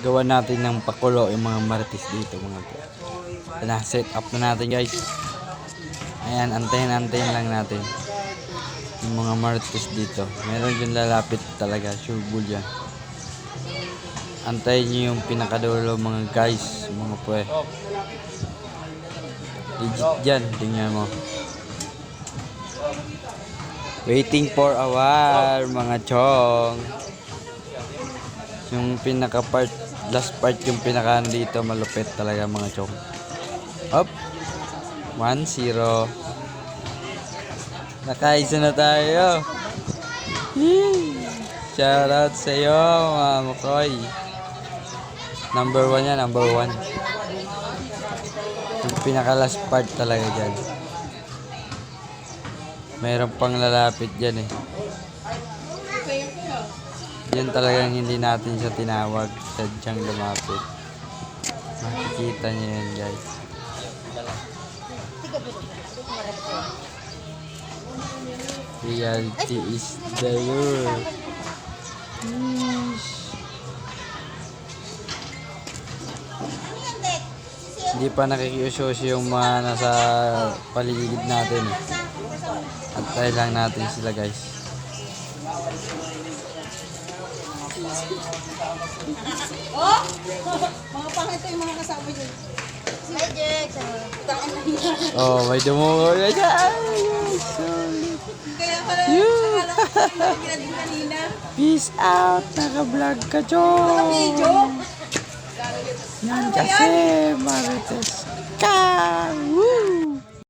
gawa natin ng pakulo yung mga marites dito mga po. Set up na natin guys. Ayan, antayin lang natin yung mga marites dito. Meron yung lalapit talaga, sure bull yan. Antayin nyo yung pinakadulo mga guys, mga pre. Legit dyan, tingnan mo. Waiting for a while mga chong. Yung pinaka part, last part yung pinaka dito malupit talaga mga chong. Up 1-0. Nakaisa na tayo. Shout out sa iyo mga Makoy. Number 1 yan, number 1. Yung pinaka last part talaga dyan. Mayroon pang lalapit dyan eh. Yan talagang hindi natin siya tinawag. Sadyang lumapit. Makikita niyo yan guys. Reality is the world. Hindi pa nakikiusyoso yung mga nasa paligid natin eh. Antay lang natin sila guys. Oh! Mga pangit yung mga kasama dyan. Hi, Jex! Oh, may dumugo na dyan. Kaya pala, akala ko sa ginagin kanina. Peace out. Naka-vlog ka, Chong. Naka-video? Yan kasi, marites ka. Woo!